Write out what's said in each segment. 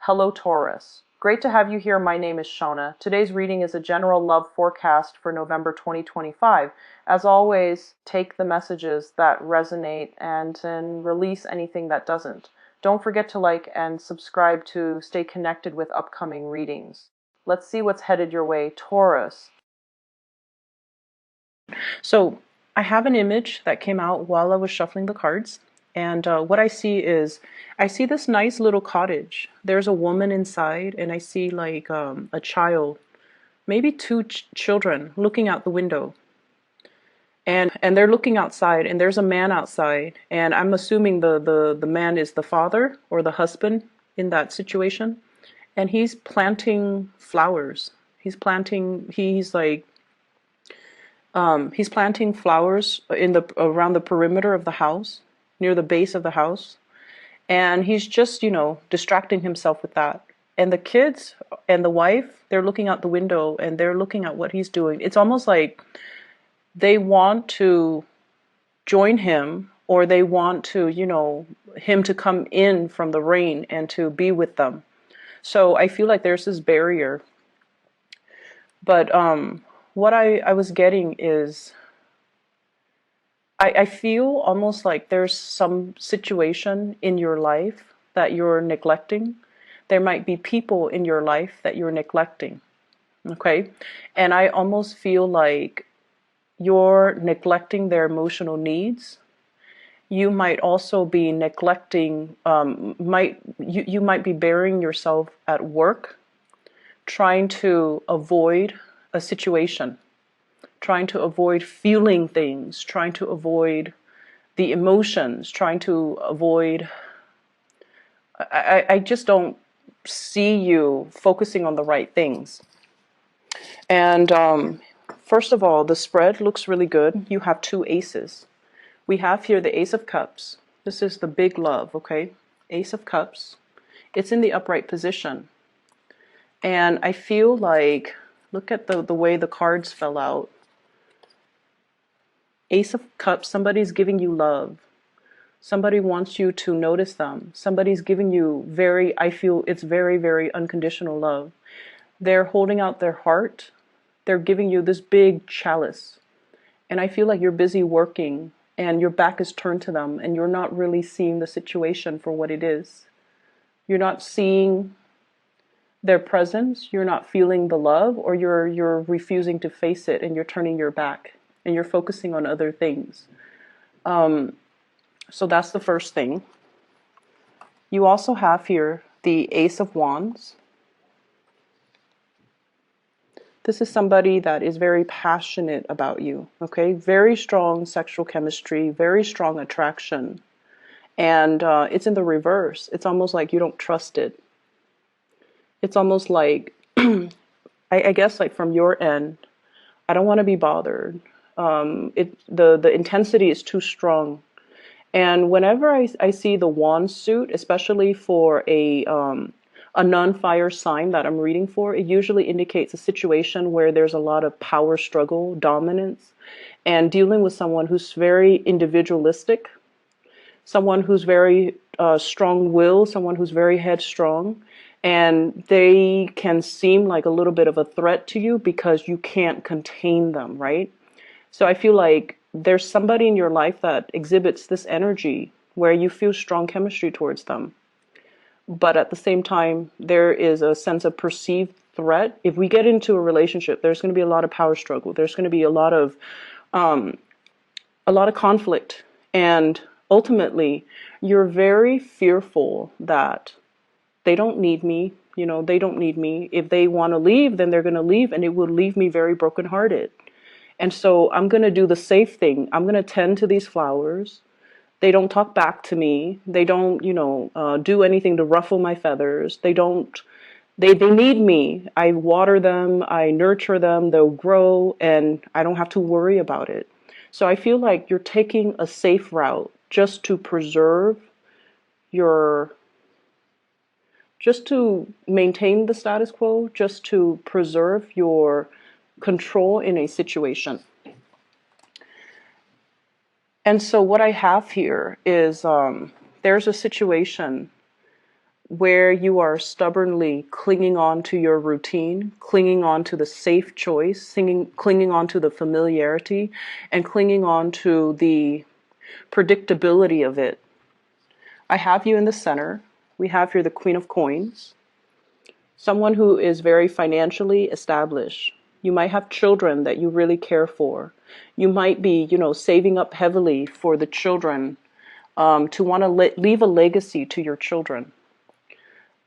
Hello, Taurus. Great to have you here. My name is Shona. Today's reading is a general love forecast for November 2025. As always, take the messages that resonate and release anything that doesn't. Don't forget to like and subscribe to stay connected with upcoming readings. Let's see what's headed your way, Taurus. So I have an image that came out while I was shuffling the cards. And what I see is, I see this nice little cottage. There's a woman inside, and I see like a child, maybe two children looking out the window. And they're looking outside, and there's a man outside. And I'm assuming the man is the father or the husband in that situation. And he's planting flowers. He's planting flowers around the perimeter of the house, near the base of the house. And he's just, distracting himself with that. And the kids and the wife, they're looking out the window and they're looking at what he's doing. It's almost like they want to join him, or they want to, him to come in from the rain and to be with them. So I feel like there's this barrier. But what I was getting is, I feel almost like there's some situation in your life that you're neglecting. There might be people in your life that you're neglecting. Okay? And I almost feel like you're neglecting their emotional needs. You might also be neglecting, you might be burying yourself at work, trying to avoid a situation, trying to avoid feeling things, trying to avoid the emotions, trying to avoid... I just don't see you focusing on the right things. And first of all, the spread looks really good. You have two aces. We have here the Ace of Cups. This is the big love, okay? Ace of Cups. It's in the upright position. And I feel like, look at the way the cards fell out. Ace of Cups, somebody's giving you love. Somebody wants you to notice them. Somebody's giving you I feel it's very, very unconditional love. They're holding out their heart. They're giving you this big chalice. And I feel like you're busy working and your back is turned to them and you're not really seeing the situation for what it is. You're not seeing their presence. You're not feeling the love, or you're refusing to face it and you're turning your back and you're focusing on other things. So that's the first thing. You also have here the Ace of Wands. This is somebody that is very passionate about you, okay? Very strong sexual chemistry, very strong attraction. And it's in the reverse. It's almost like you don't trust it. It's almost like, I guess like from your end, I don't want to be bothered. The intensity is too strong. And whenever I see the wand suit, especially for a non-fire sign that I'm reading for, it usually indicates a situation where there's a lot of power struggle, dominance, and dealing with someone who's very individualistic, someone who's very strong-willed, someone who's very headstrong, and they can seem like a little bit of a threat to you because you can't contain them, right? So I feel like there's somebody in your life that exhibits this energy where you feel strong chemistry towards them. But at the same time, there is a sense of perceived threat. If we get into a relationship, there's going to be a lot of power struggle. There's going to be a lot of conflict. And ultimately, you're very fearful that they don't need me. They don't need me. If they want to leave, then they're going to leave, and it will leave me very brokenhearted. And so I'm going to do the safe thing. I'm going to tend to these flowers. They don't talk back to me. They don't, do anything to ruffle my feathers. They need me. I water them. I nurture them. They'll grow, and I don't have to worry about it. So I feel like you're taking a safe route just to just to maintain the status quo, just to preserve your control in a situation. And so what I have here is there's a situation where you are stubbornly clinging on to your routine, clinging on to the safe choice, clinging on to the familiarity, and clinging on to the predictability of it. I have you in the center. We have here the Queen of Coins, someone who is very financially established. You might have children that you really care for. You might be, saving up heavily for the children, to want to leave a legacy to your children.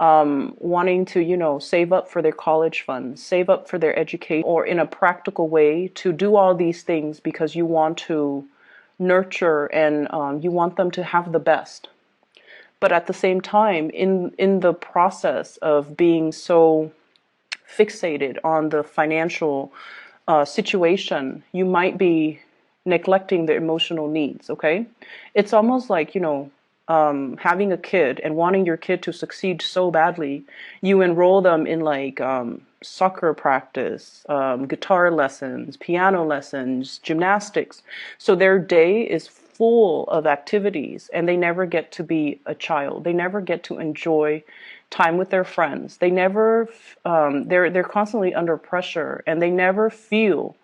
Wanting to, save up for their college funds, save up for their education, or in a practical way to do all these things because you want to nurture and you want them to have the best. But at the same time, in the process of being so fixated on the financial situation, you might be neglecting the emotional needs, okay? It's almost like, having a kid and wanting your kid to succeed so badly, you enroll them in like soccer practice, guitar lessons, piano lessons, gymnastics. So their day is full of activities and they never get to be a child. They never get to enjoy time with their friends. They never, they're constantly under pressure and they never feel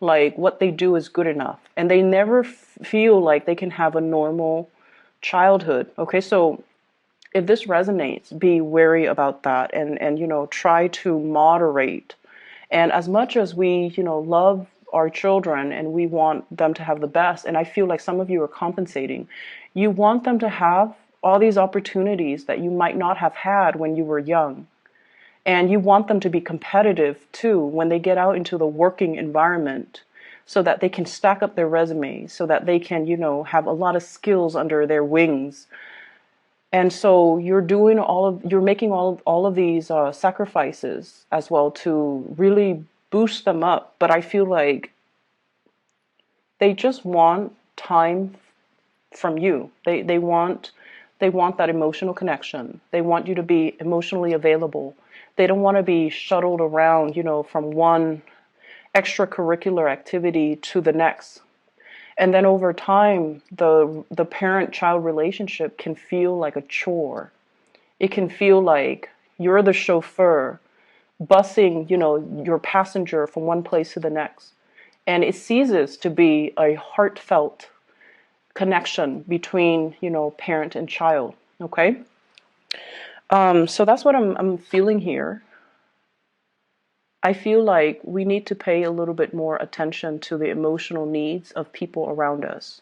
like what they do is good enough. And they never feel like they can have a normal childhood. Okay, so if this resonates, be wary about that and try to moderate. And as much as we, love our children and we want them to have the best, and I feel like some of you are compensating, you want them to have all these opportunities that you might not have had when you were young. And you want them to be competitive too when they get out into the working environment so that they can stack up their resumes, so that they can, have a lot of skills under their wings. And so you're making all of these sacrifices as well to really boost them up. But I feel like they just want time from you. They want that emotional connection. They want you to be emotionally available. They don't want to be shuttled around, from one extracurricular activity to the next. And then over time, the parent-child relationship can feel like a chore. It can feel like you're the chauffeur, busing, your passenger from one place to the next. And it ceases to be a heartfelt connection between, parent and child. Okay? So that's what I'm feeling here. I feel like we need to pay a little bit more attention to the emotional needs of people around us.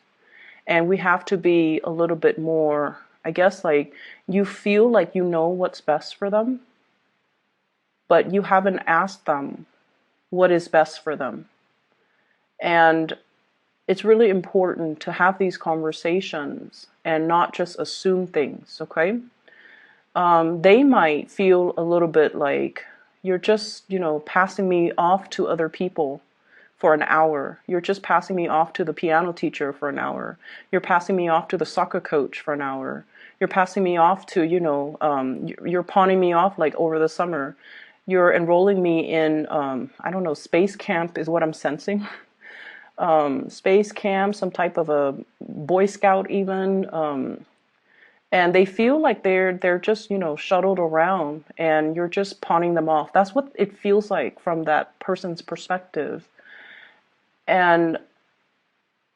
And we have to be a little bit more, I guess, like you feel like you know what's best for them, but you haven't asked them what is best for them. And it's really important to have these conversations and not just assume things, okay? They might feel a little bit like, you're just, passing me off to other people for an hour. You're just passing me off to the piano teacher for an hour. You're passing me off to the soccer coach for an hour. You're passing me off to, you're pawning me off like over the summer. You're enrolling me in, I don't know, space camp is what I'm sensing. Space camp, some type of a Boy Scout even. And they feel like they're just, shuttled around and you're just pawning them off. That's what it feels like from that person's perspective. And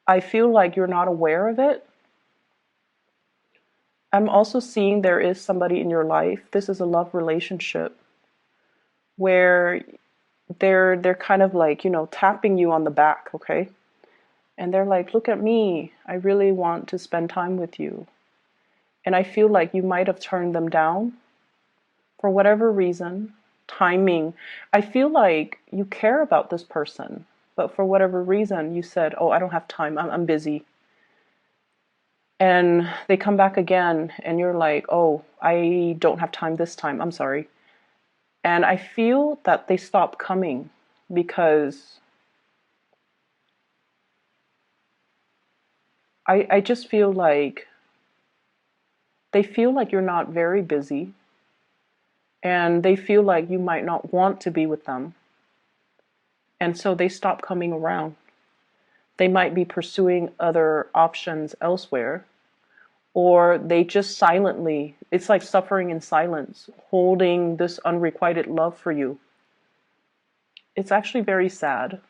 I feel like you're not aware of it. I'm also seeing there is somebody in your life. This is a love relationship where they're kind of like, tapping you on the back, okay? And they're like, look at me. I really want to spend time with you. And I feel like you might have turned them down for whatever reason, timing. I feel like you care about this person, but for whatever reason, you said, oh, I don't have time. I'm busy. And they come back again and you're like, oh, I don't have time this time. I'm sorry. And I feel that they stop coming because I just feel like they feel like you're not very busy and they feel like you might not want to be with them. And so they stop coming around. They might be pursuing other options elsewhere, or they just silently, it's like suffering in silence, holding this unrequited love for you. It's actually very sad.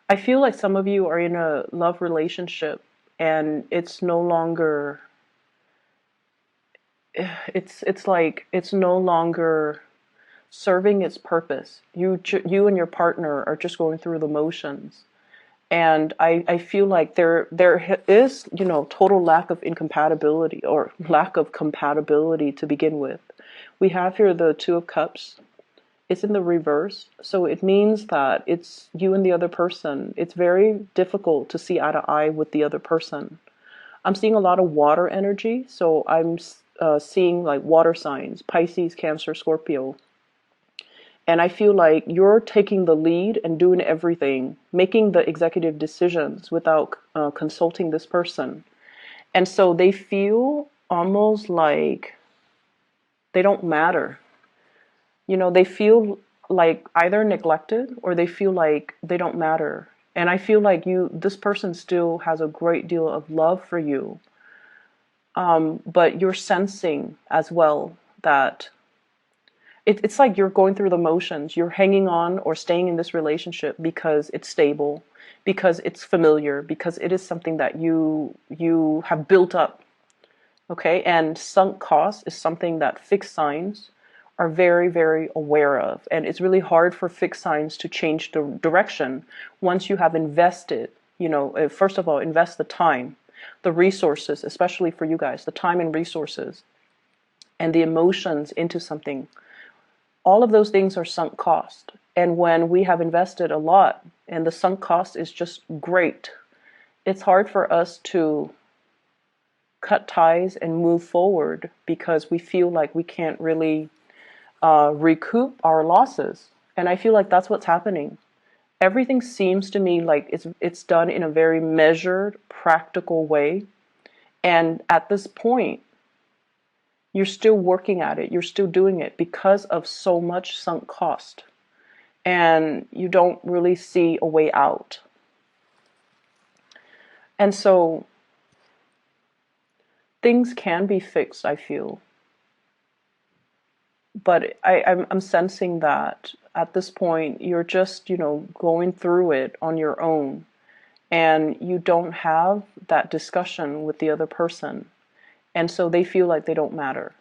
I feel like some of you are in a love relationship and it's no longer, it's like it's no longer serving its purpose. You and your partner are just going through the motions. And I feel like there is, total lack of incompatibility or lack of compatibility to begin with. We have here the Two of Cups. It's in the reverse, so it means that it's you and the other person. It's very difficult to see eye to eye with the other person. I'm seeing a lot of water energy, so I'm seeing like water signs: Pisces, Cancer, Scorpio. And I feel like you're taking the lead and doing everything, making the executive decisions without consulting this person. And so they feel almost like they don't matter. They feel like either neglected or they feel like they don't matter. And I feel like this person still has a great deal of love for you. But you're sensing as well that it's like you're going through the motions. You're hanging on or staying in this relationship because it's stable, because it's familiar, because it is something that you have built up. Okay, and sunk cost is something that fixed signs are very, very aware of, and it's really hard for fixed signs to change the direction once you have invested. First of all, invest the time, the resources, especially for you guys, the time and resources, and the emotions into something. All of those things are sunk cost. And when we have invested a lot and the sunk cost is just great, it's hard for us to cut ties and move forward because we feel like we can't really recoup our losses. And I feel like that's what's happening. Everything seems to me like it's done in a very measured, practical way. And at this point, you're still working at it. You're still doing it because of so much sunk cost. And you don't really see a way out. And so things can be fixed, I feel. But I'm sensing that at this point, you're just, going through it on your own. And you don't have that discussion with the other person. And so they feel like they don't matter.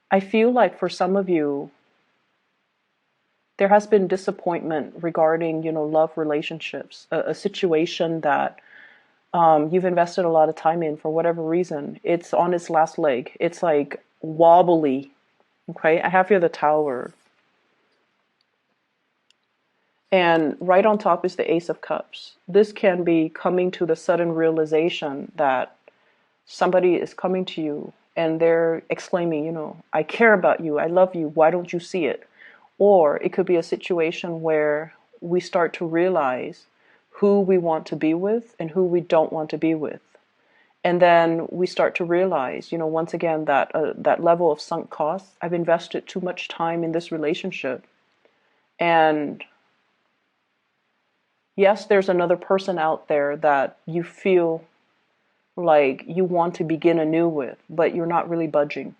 I feel like for some of you, there has been disappointment regarding, love relationships, a situation that you've invested a lot of time in for whatever reason. It's on its last leg. It's like wobbly. Okay, I have here the Tower. And right on top is the Ace of Cups. This can be coming to the sudden realization that somebody is coming to you and they're exclaiming, I care about you, I love you, why don't you see it? Or it could be a situation where we start to realize who we want to be with and who we don't want to be with. And then we start to realize, once again, that that level of sunk costs, I've invested too much time in this relationship. And yes, there's another person out there that you feel like you want to begin anew with, but you're not really budging.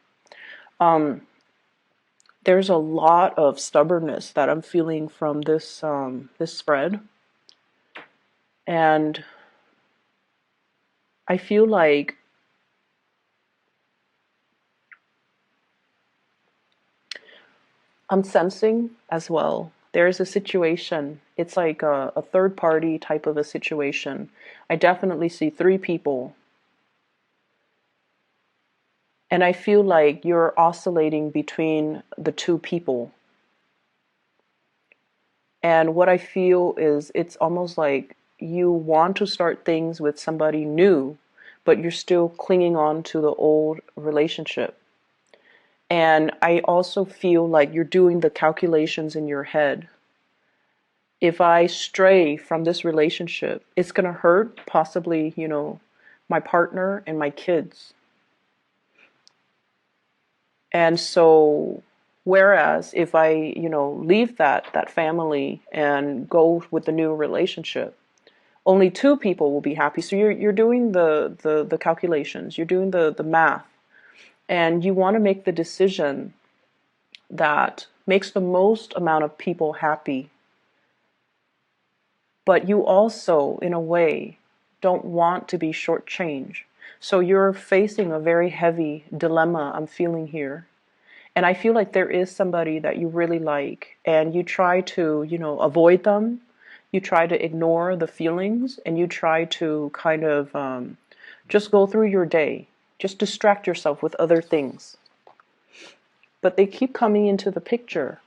There's a lot of stubbornness that I'm feeling from this spread. And I feel like I'm sensing as well. There's a situation. It's like a third party type of a situation. I definitely see three people. And I feel like you're oscillating between the two people. And what I feel is it's almost like you want to start things with somebody new, but you're still clinging on to the old relationship. And I also feel like you're doing the calculations in your head. If I stray from this relationship, it's going to hurt possibly, my partner and my kids. And so Whereas if I, leave that family and go with the new relationship, only two people will be happy. So you're doing the calculations, you're doing the math, and you want to make the decision that makes the most amount of people happy. But you also, in a way, don't want to be shortchanged. So you're facing a very heavy dilemma I'm feeling here. And I feel like there is somebody that you really like, and you try to, avoid them. You try to ignore the feelings, and you try to kind of just go through your day, just distract yourself with other things. But they keep coming into the picture.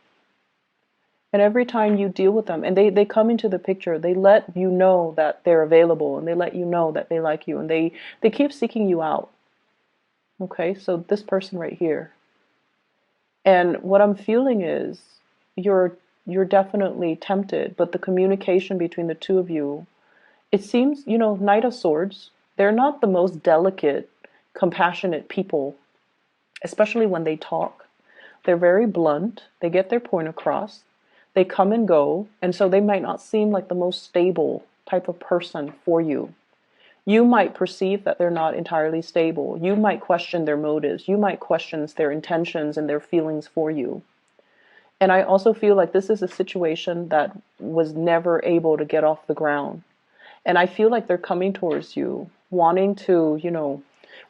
And every time you deal with them, and they come into the picture, they let you know that they're available, and they let you know that they like you, and they keep seeking you out. Okay, so this person right here. And what I'm feeling is you're definitely tempted, but the communication between the two of you, it seems, Knight of Swords, they're not the most delicate, compassionate people, especially when they talk. They're very blunt, they get their point across, they come and go, and so they might not seem like the most stable type of person for you. You might perceive that they're not entirely stable. You might question their motives. You might question their intentions and their feelings for you. And I also feel like this is a situation that was never able to get off the ground. And I feel like they're coming towards you, wanting to,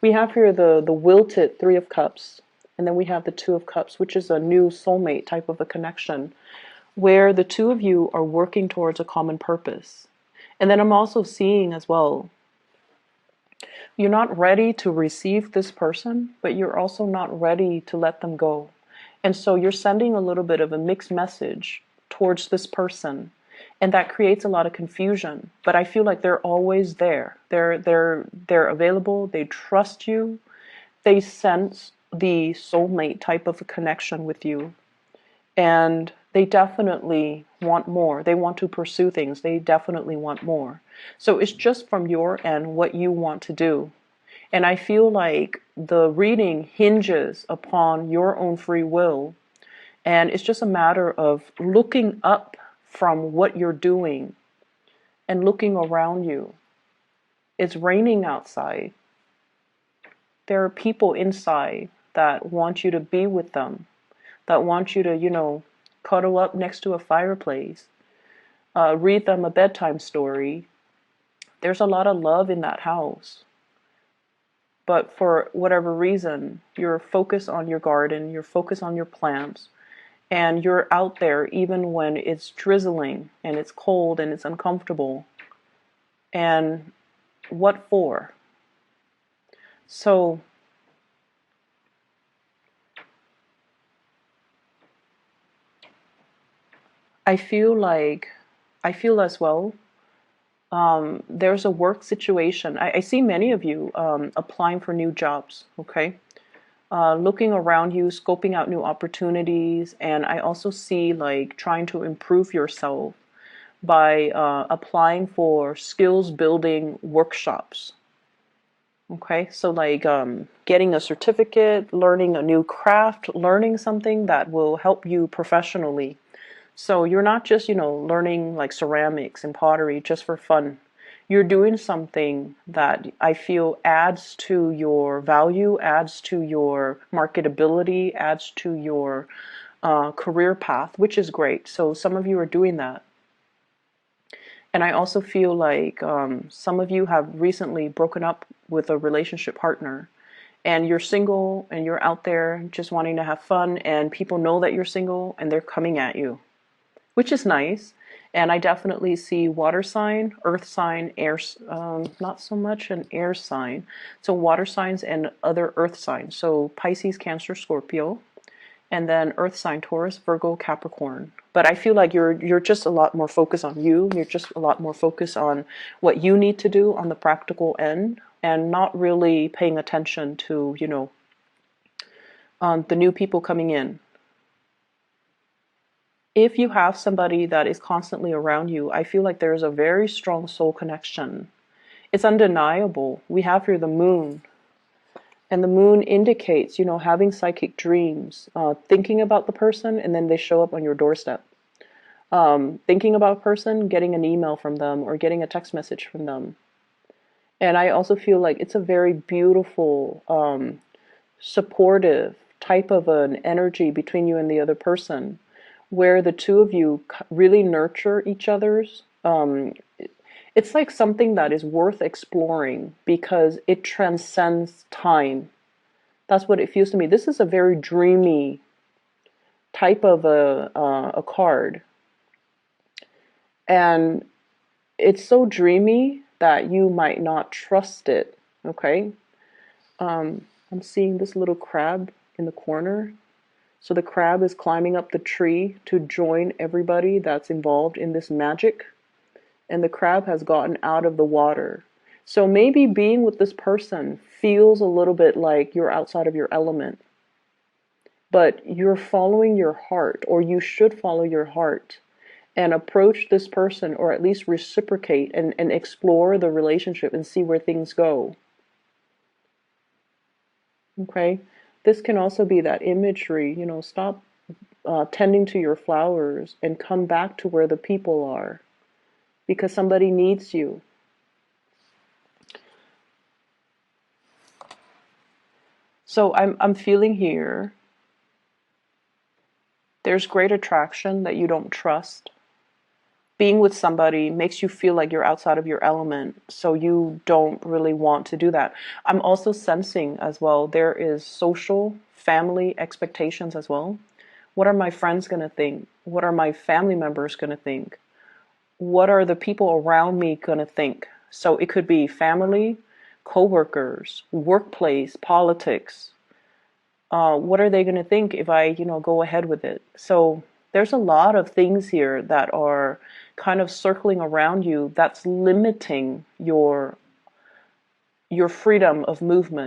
we have here the wilted Three of Cups, and then we have the Two of Cups, which is a new soulmate type of a connection, where the two of you are working towards a common purpose. And then I'm also seeing as well, you're not ready to receive this person, but you're also not ready to let them go. And so you're sending a little bit of a mixed message towards this person. And that creates a lot of confusion. But I feel like they're always there. They're available, they trust you, they sense the soulmate type of a connection with you. And they definitely want more. They want to pursue things. They definitely want more. So it's just from your end what you want to do. And I feel like the reading hinges upon your own free will. And it's just a matter of looking up from what you're doing and looking around you. It's raining outside. There are people inside that want you to be with them, that want you to, cuddle up next to a fireplace, read them a bedtime story. There's a lot of love in that house. But for whatever reason, you're focused on your garden, you're focused on your plants, and you're out there even when it's drizzling and it's cold and it's uncomfortable. And what for? So I feel as well, there's a work situation. I see many of you applying for new jobs, okay? Looking around you, scoping out new opportunities, and I also see like trying to improve yourself by applying for skills building workshops. Okay, so like getting a certificate, learning a new craft, learning something that will help you professionally. So you're not just, learning like ceramics and pottery just for fun. You're doing something that I feel adds to your value, adds to your marketability, adds to your career path, which is great. So some of you are doing that. And I also feel like some of you have recently broken up with a relationship partner, and you're single and you're out there just wanting to have fun, and people know that you're single and they're coming at you, which is nice. And I definitely see water sign, earth sign, air, not so much an air sign. So water signs and other earth signs. So Pisces, Cancer, Scorpio, and then earth sign, Taurus, Virgo, Capricorn. But I feel like you're just a lot more focused on you. You're just a lot more focused on what you need to do on the practical end, and not really paying attention to, the new people coming in. If you have somebody that is constantly around you, I feel like there's a very strong soul connection. It's undeniable. We have here the moon. And the moon indicates, having psychic dreams, thinking about the person, and then they show up on your doorstep. Thinking about a person, getting an email from them, or getting a text message from them. And I also feel like it's a very beautiful, supportive type of an energy between you and the other person, where the two of you really nurture each other's. It's like something that is worth exploring because it transcends time. That's what it feels to me. This is a very dreamy type of a card. And it's so dreamy that you might not trust it, okay? I'm seeing this little crab in the corner. So the crab is climbing up the tree to join everybody that's involved in this magic. And the crab has gotten out of the water. So maybe being with this person feels a little bit like you're outside of your element. But you're following your heart, or you should follow your heart and approach this person, or at least reciprocate and explore the relationship and see where things go. Okay? This can also be that imagery, stop tending to your flowers and come back to where the people are because somebody needs you. So I'm feeling here there's great attraction that you don't trust. Being with somebody makes you feel like you're outside of your element, so you don't really want to do that. I'm also sensing as well there is social, family expectations as well. What are my friends going to think? What are my family members going to think? What are the people around me going to think? So it could be family, coworkers, workplace, politics. What are they going to think if I, go ahead with it? So there's a lot of things here that are kind of circling around you that's limiting your freedom of movement.